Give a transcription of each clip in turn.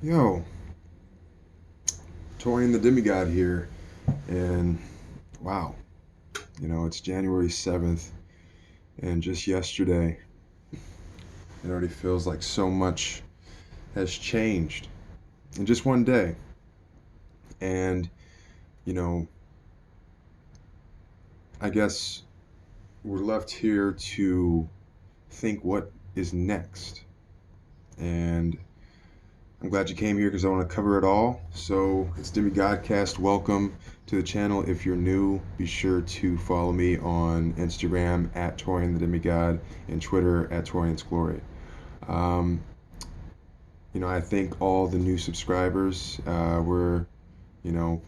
Yo, Torian the demigod here, and wow, it's January 7th, and just yesterday, it already feels like so much has changed in just one day. And, you know, I guess we're left here to think what is next. And I'm glad you came here because I want to cover it all. So it's Demigodcast. Welcome to the channel. If you're new, be sure to follow me on Instagram at Torian the Demigod and Twitter at Torian's Glory. Um, I thank all the new subscribers. We're, you know,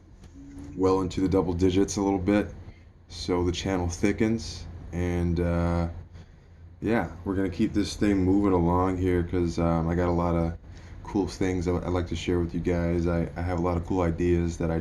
well into the double digits a little bit, so the channel thickens. And yeah, we're gonna keep this thing moving along here because I got a lot of cool things I'd like to share with you guys. I have a lot of cool ideas that I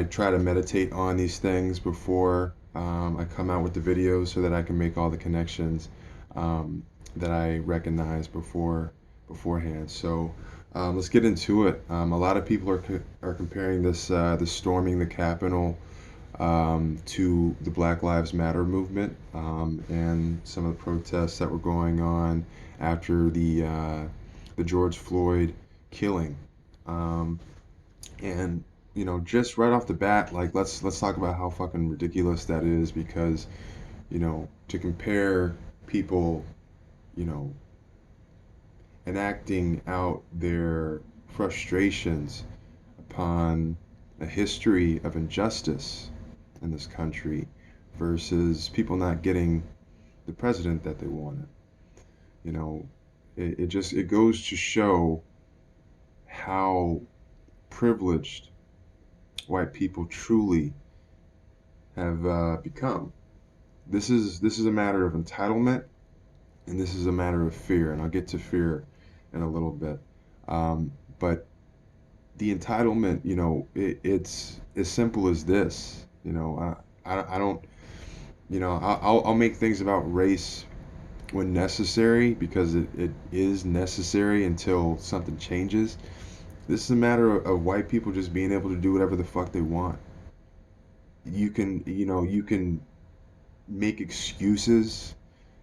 try to meditate on these things before I come out with the videos so that I can make all the connections that I recognize beforehand. So let's get into it. A lot of people are comparing the storming the Capitol to the Black Lives Matter movement and some of the protests that were going on after the George Floyd killing. Um, and just right off the bat, like let's talk about how fucking ridiculous that is because to compare people, you know, enacting out their frustrations upon a history of injustice in this country versus people not getting the president that they wanted. You know, it goes to show how privileged white people truly have become. This is a matter of entitlement, and this is a matter of fear, and I'll get to fear in a little bit. But the entitlement, it's as simple as this. I don't, I'll make things about race when necessary because it is necessary until something changes. This is a matter of white people just being able to do whatever the fuck they want. You can make excuses.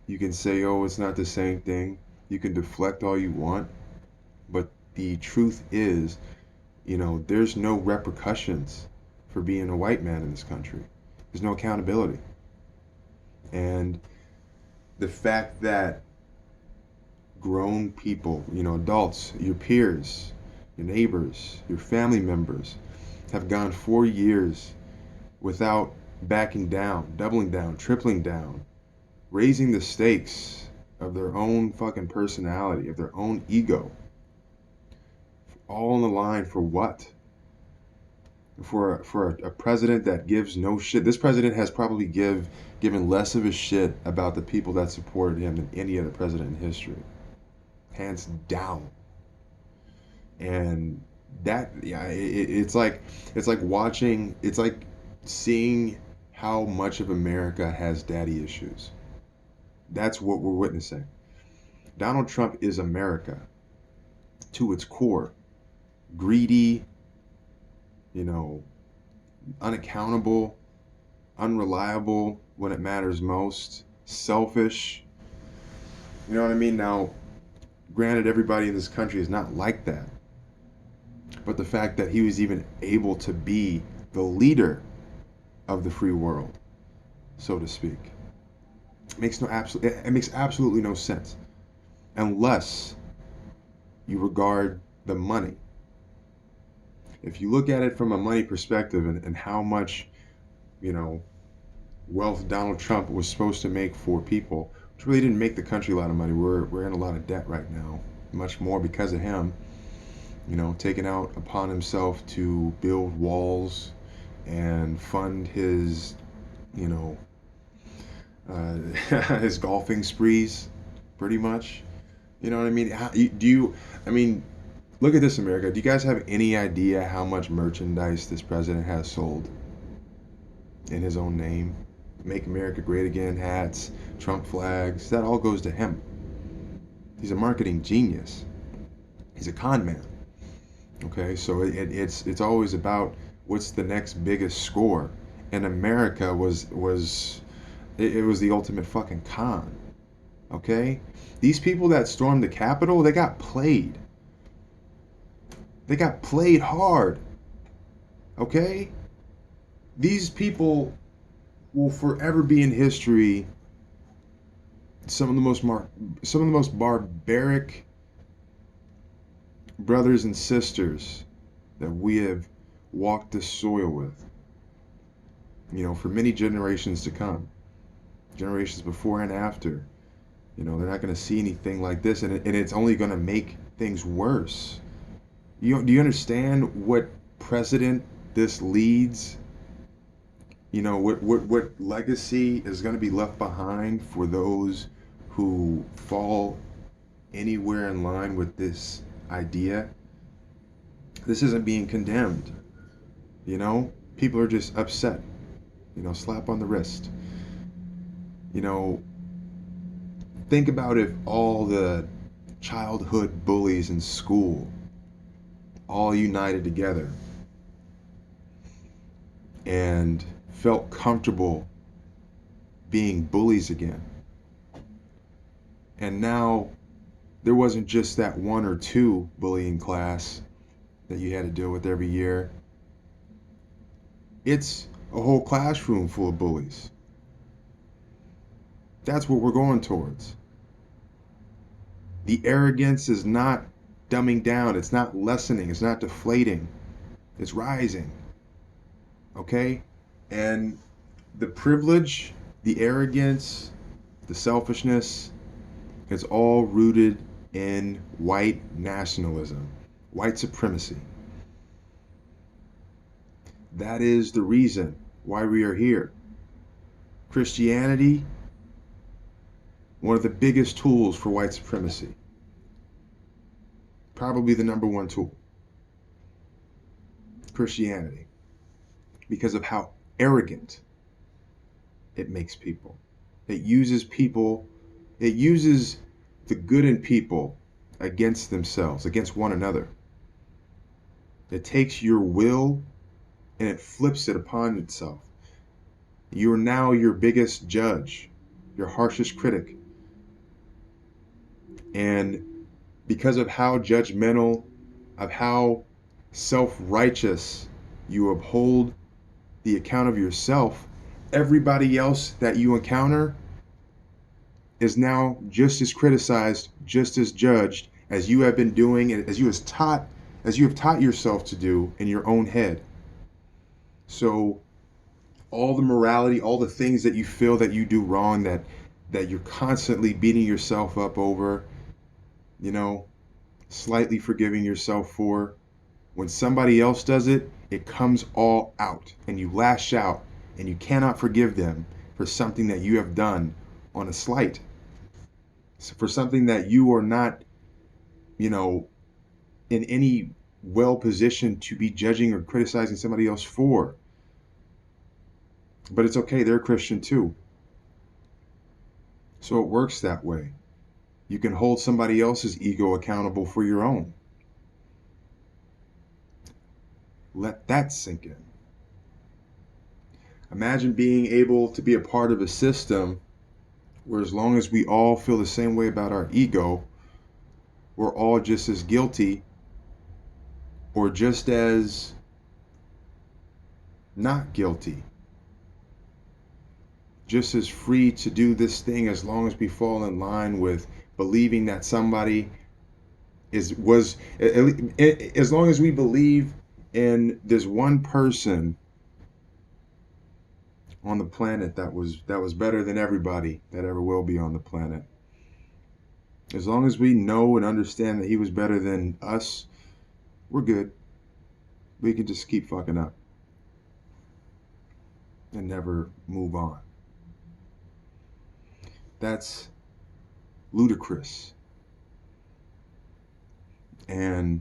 You can say, oh, it's not the same thing. You can deflect all you want. But the truth is, there's no repercussions for being a white man in this country. There's no accountability. And the fact that grown people, adults, your peers, your neighbors, your family members, have gone 4 years without backing down, doubling down, tripling down, raising the stakes of their own fucking personality, of their own ego, all on the line for what? For a president that gives no shit. This president has probably given less of a shit about the people that supported him than any other president in history, hands down. And that, yeah, it's like watching, it's like seeing how much of America has daddy issues. That's what we're witnessing. Donald Trump is America to its core. Greedy, you know, unaccountable, unreliable when it matters most, selfish. You know what I mean? Now, granted, everybody in this country is not like that. But the fact that he was even able to be the leader of the free world, so to speak, it makes absolutely no sense unless you regard the money. If you look at it from a money perspective and how much, you know, wealth Donald Trump was supposed to make for people, which really didn't make the country a lot of money. We're in a lot of debt right now, much more because of him. Taking out upon himself to build walls and fund his, you know, his golfing sprees, pretty much. You know what I mean? I mean, look at this, America. Do you guys have any idea how much merchandise this president has sold in his own name? Make America Great Again hats, Trump flags, that all goes to him. He's a marketing genius. He's a con man. Okay, so it's always about what's the next biggest score. And America it was the ultimate fucking con. Okay, these people that stormed the Capitol, they got played. They got played hard. Okay, these people will forever be in history some of the most barbaric brothers and sisters that we have walked this soil with, for many generations to come, generations before and after. They're not going to see anything like this, and it's only going to make things worse. Do you understand what precedent this leads? What legacy is going to be left behind for those who fall anywhere in line with this idea? This isn't being condemned. People are just upset. Slap on the wrist. Think about if all the childhood bullies in school all united together and felt comfortable being bullies again. And now there wasn't just that one or two bullying class that you had to deal with every year. It's a whole classroom full of bullies. That's what we're going towards. The arrogance is not dumbing down. It's not lessening. It's not deflating. It's rising. Okay? And the privilege, the arrogance, the selfishness, it's all rooted in white nationalism, white supremacy. That is the reason why we are here. Christianity, one of the biggest tools for white supremacy. Probably the number one tool. Christianity. Because of how arrogant it makes people. It uses the good in people against themselves, against one another. It takes your will and it flips it upon itself. You are now your biggest judge, your harshest critic. And because of how judgmental, of how self-righteous you uphold the account of yourself, everybody else that you encounter is now just as criticized, just as judged as you have been doing, and as you have taught yourself to do in your own head. So all the morality, all the things that you feel that you do wrong, that you're constantly beating yourself up over, slightly forgiving yourself for, when somebody else does it, it comes all out and you lash out and you cannot forgive them for something that you have done on a slight, for something that you are not, in any well position to be judging or criticizing somebody else for. But it's okay, they're Christian too. So it works that way. You can hold somebody else's ego accountable for your own. Let that sink in. Imagine being able to be a part of a system where, as long as we all feel the same way about our ego, we're all just as guilty or just as not guilty. Just as free to do this thing, as long as we fall in line with believing that somebody as long as we believe in this one person on the planet that was better than everybody that ever will be on the planet. As long as we know and understand that he was better than us, we're good. We can just keep fucking up and never move on. That's ludicrous. And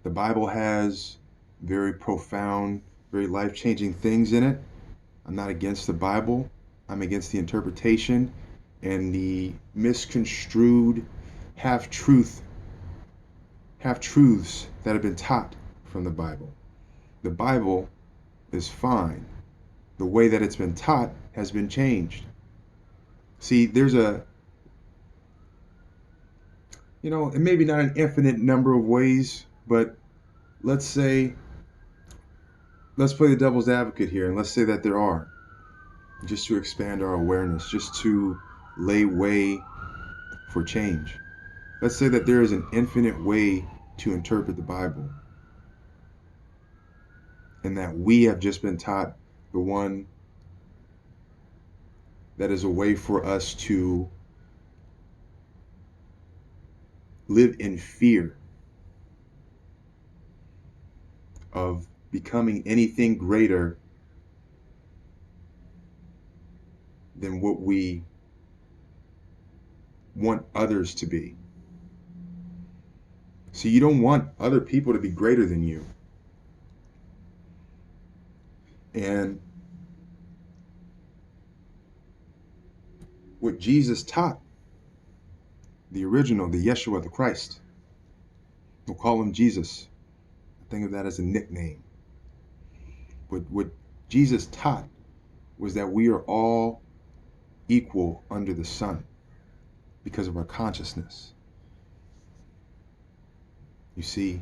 the Bible has very profound, very life-changing things in it. I'm not against the Bible. I'm against the interpretation and the misconstrued half-truth have truths that have been taught from the Bible. The Bible is fine. The way that it's been taught has been changed. See, there's and maybe not an infinite number of ways, but let's play the devil's advocate here, and let's say that there are, just to expand our awareness, just to lay way for change. Let's say that there is an infinite way to interpret the Bible, and that we have just been taught the one that is a way for us to live in fear of becoming anything greater than what we want others to be. So you don't want other people to be greater than you. And what Jesus taught, the original, the Yeshua, the Christ, we'll call him Jesus. Think of that as a nickname. But what Jesus taught was that we are all equal under the sun because of our consciousness. You see,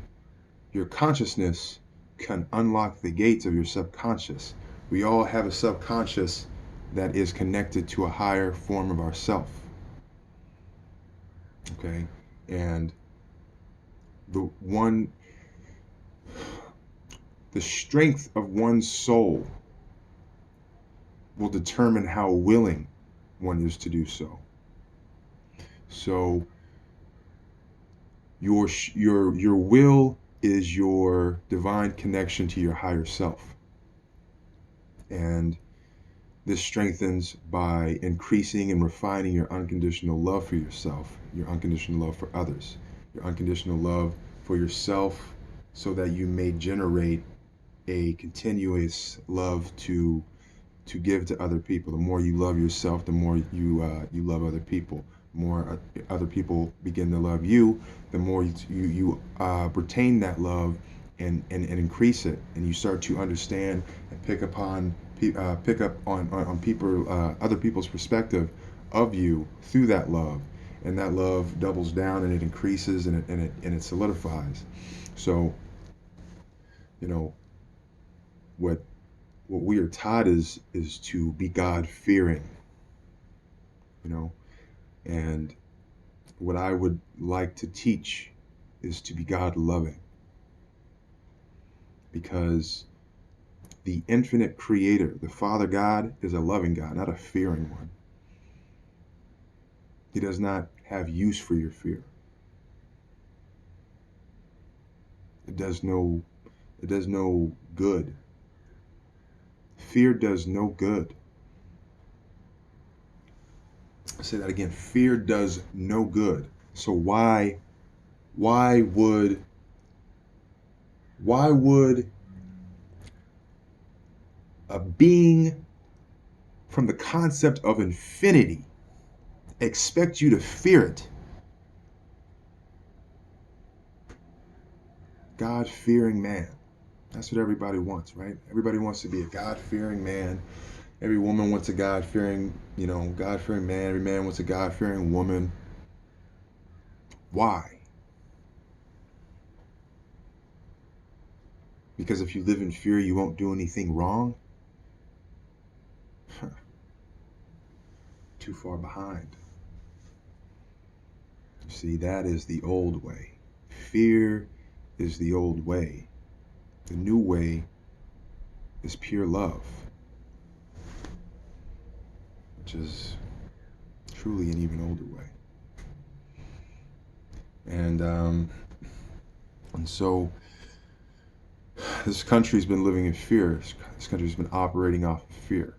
your consciousness can unlock the gates of your subconscious. We all have a subconscious that is connected to a higher form of ourself. Okay? And the strength of one's soul will determine how willing one is to do so. So your will is your divine connection to your higher self. And this strengthens by increasing and refining your unconditional love for yourself, your unconditional love for others, your unconditional love for yourself, so that you may generate a continuous love to give to other people. The more you love yourself, the more you love other people. The more other people begin to love you, the more you retain that love and increase it, and you start to understand and pick up on people, other people's perspective of you through that love, and that love doubles down and it increases and it solidifies. So, what we are taught is to be God fearing, and what I would like to teach is to be God loving, because the infinite creator, the Father God, is a loving God, not a fearing one. He does not have use for your fear. It does no good. Fear does no good. I'll say that again. Fear does no good. So why would a being from the concept of infinity expect you to fear it? God-fearing man. That's what everybody wants, right? Everybody wants to be a God-fearing man. Every woman wants a God-fearing, God-fearing man. Every man wants a God-fearing woman. Why? Because if you live in fear, you won't do anything wrong? Too far behind. You see, that is the old way. Fear is the old way. The new way is pure love, which is truly an even older way. And so this country's been living in fear. This country's been operating off of fear.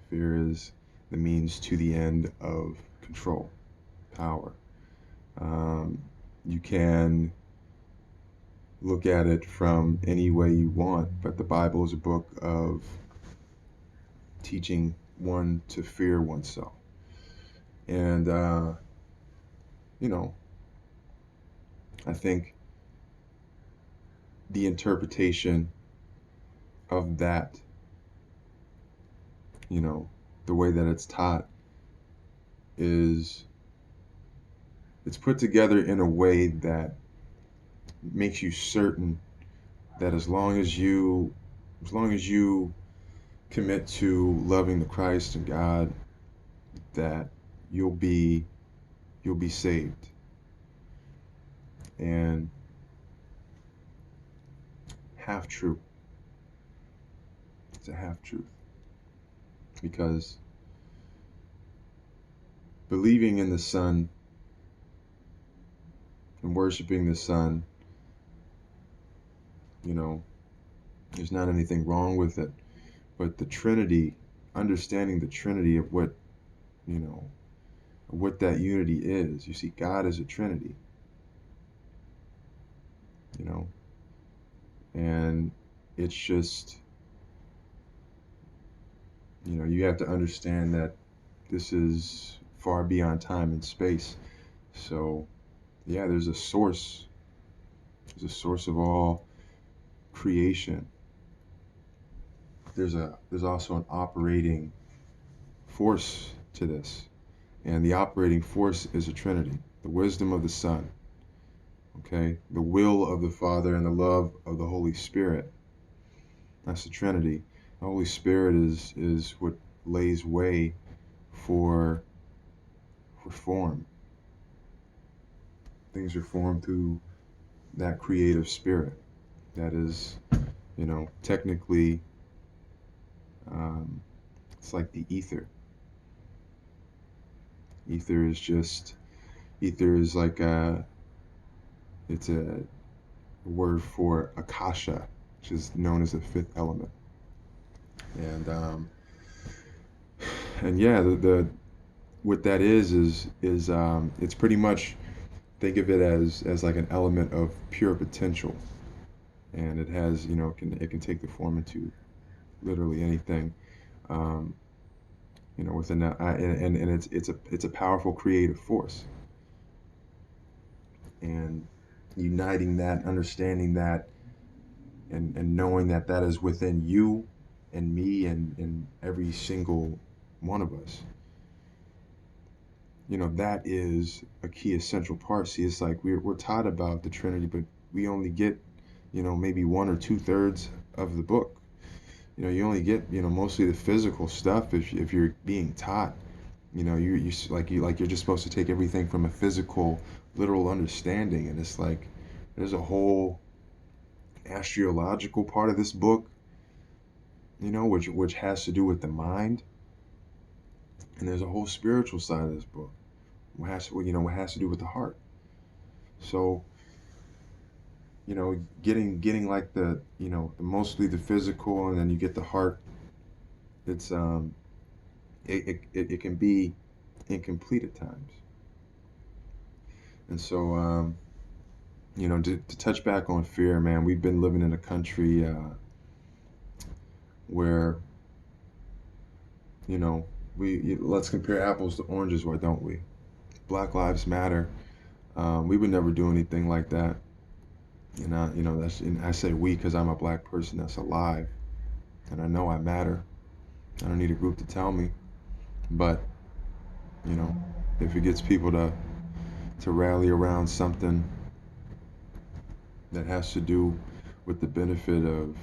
Fear is the means to the end of control, power. You can look at it from any way you want, but the Bible is a book of teaching one to fear oneself. And, I think the interpretation of that, you know, the way that it's taught is it's put together in a way that makes you certain that as long as you commit to loving the Christ and God, that you'll be you'll be saved. And half true. It's a half truth. Because believing in the Son and worshiping the Son, you know, there's not anything wrong with it. But the Trinity, understanding the Trinity of what, you know, what that unity is. You see, God is a Trinity, you know, and it's just, you know, you have to understand that this is far beyond time and space. So, yeah, there's a source. There's a source of all creation. There's also an operating force to this. And the operating force is a Trinity. The wisdom of the Son, okay? The will of the Father and the love of the Holy Spirit. That's the Trinity. The Holy Spirit is what lays way for form. Things are formed through that creative spirit. That is, you know, technically, it's like the ether. Ether is like it's a word for akasha, which is known as the fifth element. And yeah, the what that is it's pretty much, think of it as like an element of pure potential, and it has, you know, it can take the form into literally anything, you know, within that, and it's a powerful creative force, and uniting that, understanding that, and knowing that that is within you and me and every single one of us. You know, that is a key essential part. See, it's like we're taught about the Trinity, but we only get, you know, maybe 1 or 2/3 of the book. You know, you only get, you know, mostly the physical stuff if you're being taught. You know, you're just supposed to take everything from a physical, literal understanding, and it's like there's a whole astrological part of this book, you know, which has to do with the mind, and there's a whole spiritual side of this book, what has to do with the heart. So, you know, getting like the, you know, mostly the physical, and then you get the heart. It's it can be incomplete at times. And so, you know, to touch back on fear, man, we've been living in a country where, you know, let's compare apples to oranges, why don't we? Black Lives Matter. We would never do anything like that. And you know, and I say we because I'm a black person that's alive, and I know I matter. I don't need a group to tell me. But, you know, if it gets people to rally around something that has to do with the benefit of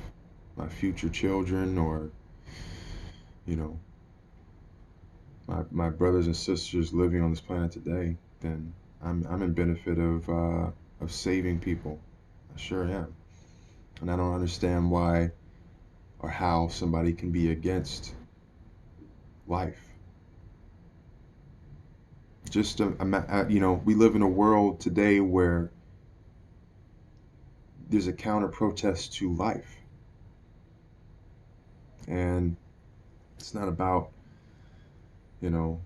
my future children, or, you know, my brothers and sisters living on this planet today, then I'm in benefit of saving people. I sure am. And I don't understand why or how somebody can be against life. Just you know, we live in a world today where there's a counter protest to life, and it's not about, you know,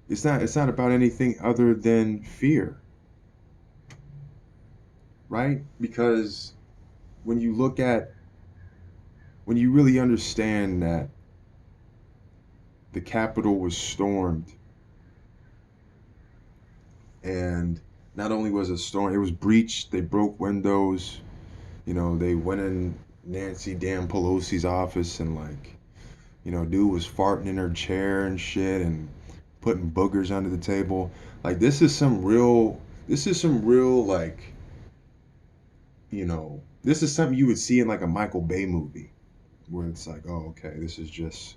it's not about anything other than fear, right? Because when you look at, when you really understand that the Capitol was stormed and Not only was it storm, it was breached. They broke windows. You know, they went in Nancy damn Pelosi's office and like, you know, dude was farting in her chair and shit and putting boogers under the table. Like this is some real like, you know, this is something you would see in like a Michael Bay movie where it's like, oh, okay, this is just,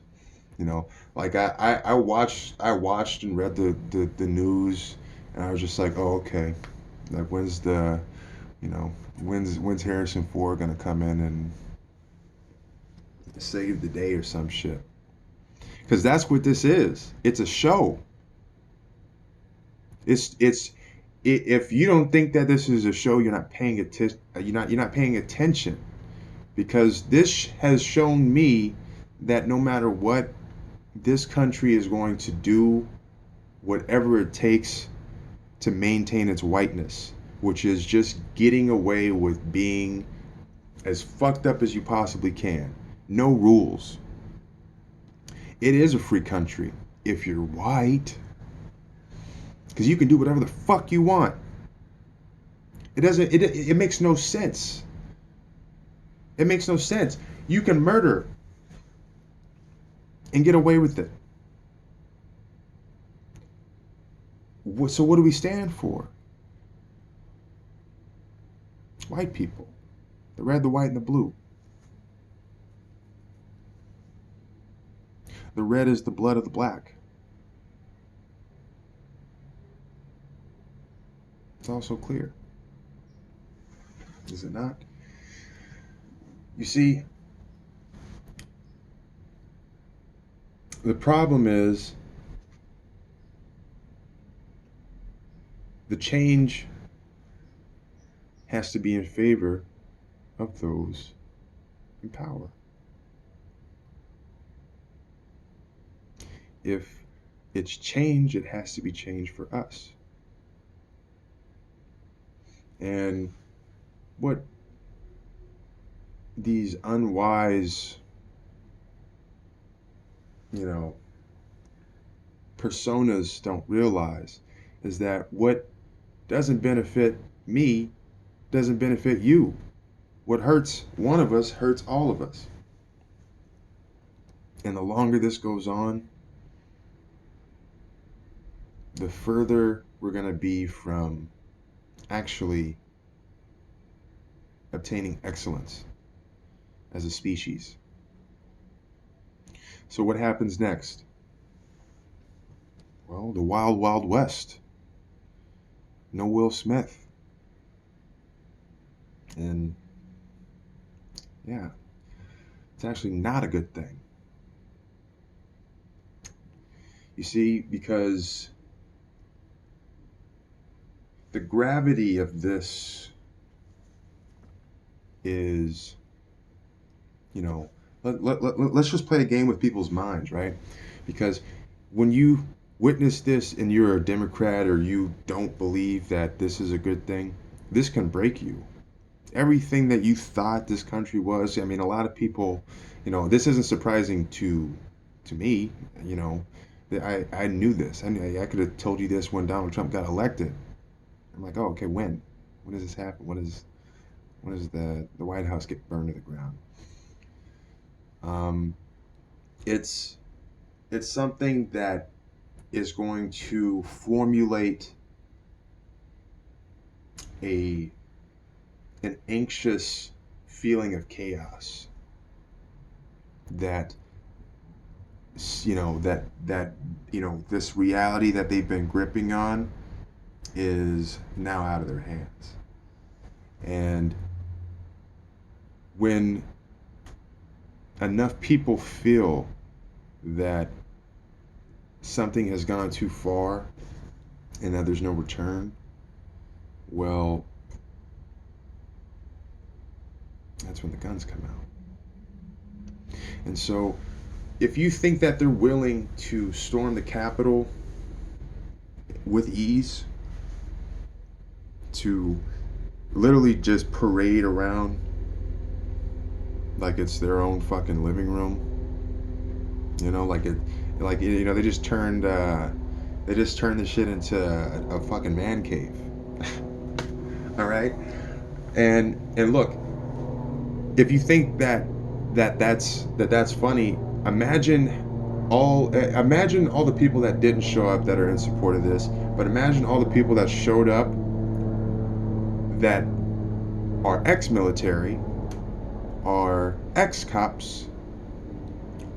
you know, like I watched and read the news and I was just like, oh, okay, like when's the, you know, when's Harrison Ford gonna come in and save the day or some shit? Because that's what this is. It's a show. It's if you don't think that this is a show, you're not paying attention. You're not paying attention because this has shown me that no matter what, this country is going to do whatever it takes to maintain its whiteness, which is just getting away with being as fucked up as you possibly can. No rules. It is a free country if you're white, because you can do whatever the fuck you want. It makes no sense. It makes no sense. You can murder and get away with it. So what do we stand for? White people. The red, the white, and the blue. The red is the blood of the black. It's also clear. Is it not? You see, the problem is the change has to be in favor of those in power. If it's change, it has to be change for us. And what these unwise, you know, personas don't realize is that what doesn't benefit me doesn't benefit you. What hurts one of us hurts all of us. And the longer this goes on, the further we're going to be from actually obtaining excellence as a species. So what happens next? Well, the wild, wild west. No Will Smith. And yeah, it's actually not a good thing. You see, because the gravity of this is, you know, let's just play a game with people's minds, right? Because when you witness this and you're a Democrat or you don't believe that this is a good thing, this can break you. Everything that you thought this country was, I mean, a lot of people, you know, this isn't surprising to me, you know, I knew this. I could have told you this when Donald Trump got elected. I'm like, oh, okay, when? When does this happen? When does the White House get burned to the ground? It's something that is going to formulate an anxious feeling of chaos that you know this reality that they've been gripping on is now out of their hands. And when enough people feel that something has gone too far and that there's no return, well, that's when the guns come out. And so if you think that they're willing to storm the Capitol with ease, to literally just parade around like it's their own fucking living room, you know, they just turned this shit into a fucking man cave. All right, and look, if you think that's funny, imagine all the people that didn't show up that are in support of this, but imagine all the people that showed up that are ex-military, are ex-cops,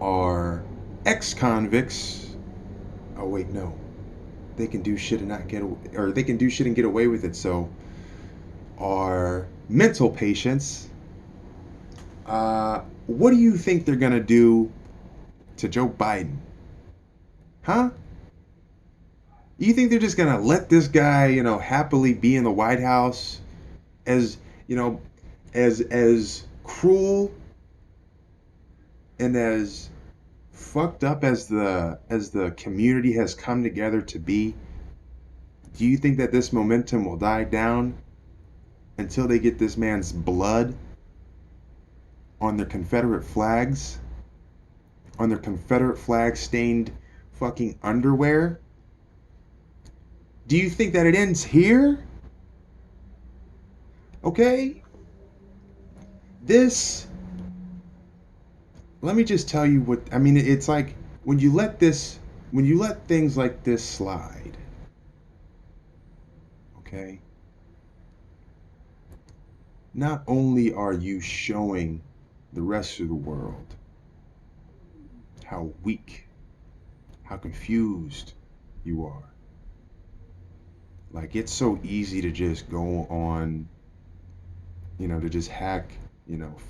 are ex-convicts. Oh wait, no, they can do shit and not get, or they can do shit and get away with it. So, are mental patients. What do you think they're gonna do to Joe Biden? Huh? You think they're just gonna let this guy, happily be in the White House, as you know, as cruel and as fucked up as the community has come together to be? Do you think that this momentum will die down until they get this man's blood on their Confederate flags, on their Confederate flag stained fucking underwear? Do you think that it ends here? Okay? This, let me just tell you what, I mean, it's like when you let things like this slide, okay? Not only are you showing the rest of the world how weak, how confused you are. Like, it's so easy to just go on, to just hack,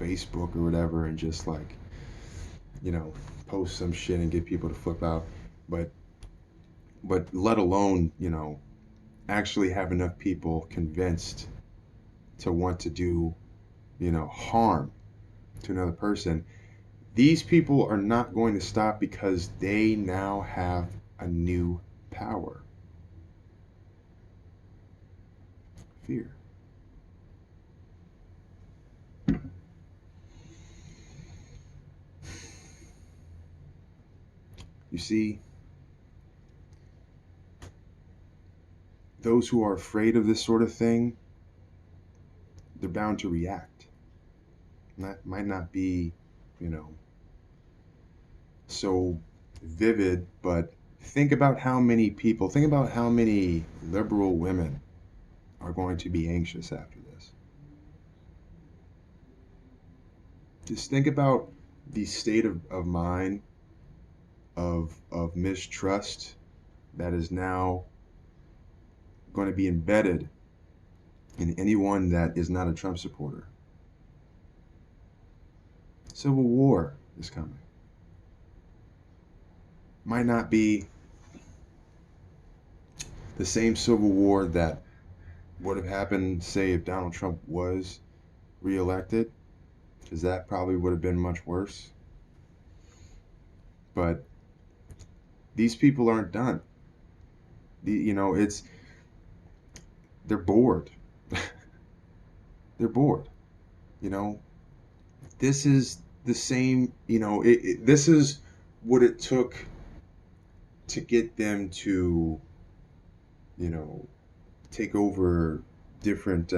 Facebook or whatever, and just like, post some shit and get people to flip out. But let alone, actually have enough people convinced to want to do, harm to another person. These people are not going to stop because they now have a new power. Fear. You see, those who are afraid of this sort of thing, they're bound to react. That might not be, you know, so vivid, but think about how many liberal women are going to be anxious after this. Just think about the state of mind of mistrust that is now going to be embedded in anyone that is not a Trump supporter. Civil war is coming. Might not be the same civil war that would have happened, say, if Donald Trump was reelected, because that probably would have been much worse. But these people aren't done. They're bored. They're bored. You know, this is the same. This is what it took to get them to, take over different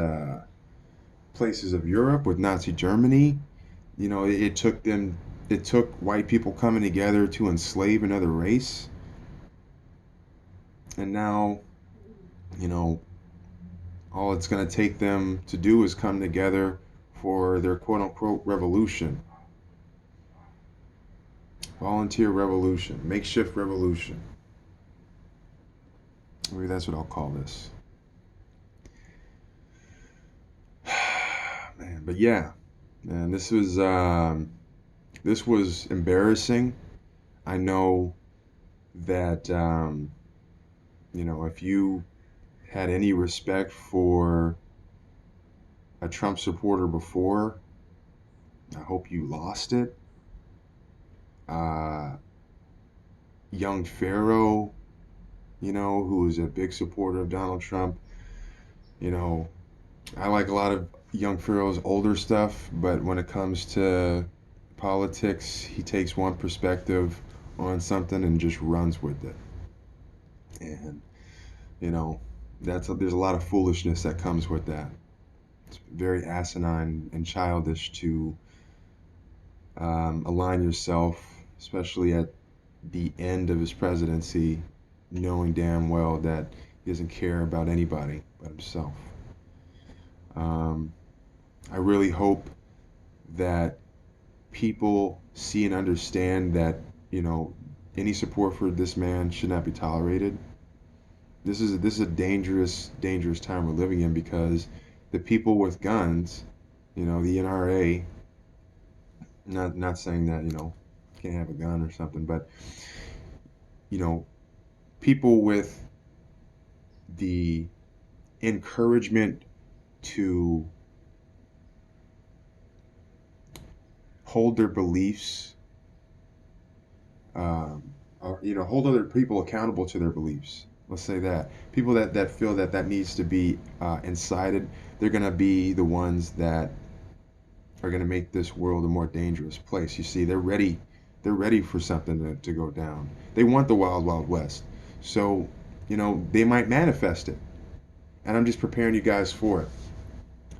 places of Europe with Nazi Germany. It took white people coming together to enslave another race. And now, all it's going to take them to do is come together for their quote unquote revolution. Volunteer revolution, makeshift revolution. Maybe that's what I'll call this. Man, but yeah, man, this was embarrassing. I know that if you had any respect for a Trump supporter before, I hope you lost it. Young Pharaoh, who is a big supporter of Donald Trump, I like a lot of Young Pharaoh's older stuff, but when it comes to politics, he takes one perspective on something and just runs with it. And, there's a lot of foolishness that comes with that. It's very asinine and childish to align yourself, especially at the end of his presidency, knowing damn well that he doesn't care about anybody but himself. Um, I really hope that people see and understand that, you know, any support for this man should not be tolerated. This is a dangerous time we're living in, because the people with guns, you know, the NRA, not saying that, you know, you can't have a gun or something, but you know, people with the encouragement to hold their beliefs, or, you know, hold other people accountable to their beliefs. Let's say that people that feel that that needs to be incited, they're gonna be the ones that are gonna make this world a more dangerous place. You see, they're ready for something to go down. They want the wild, wild west. So, you know, they might manifest it. And I'm just preparing you guys for it.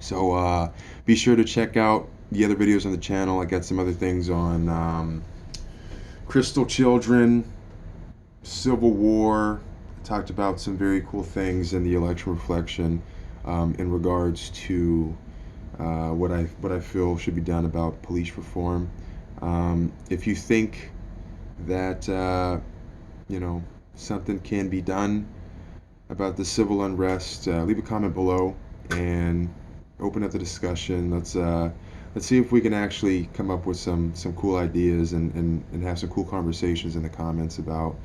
So be sure to check out the other videos on the channel. I got some other things on crystal children, Civil War. I talked about some very cool things in the election reflection in regards to what I feel should be done about police reform. If you think that you know, something can be done about the civil unrest, leave a comment below and open up the discussion. Let's see if we can actually come up with some cool ideas and have some cool conversations in the comments about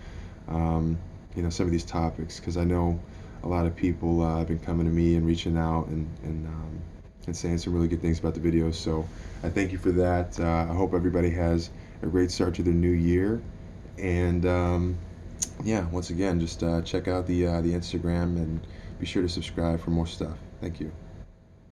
you know, some of these topics, because I know a lot of people have been coming to me and reaching out and saying some really good things about the videos. So I thank you for that. I hope everybody has a great start to their new year. And yeah, once again, just check out the Instagram and be sure to subscribe for more stuff. Thank you.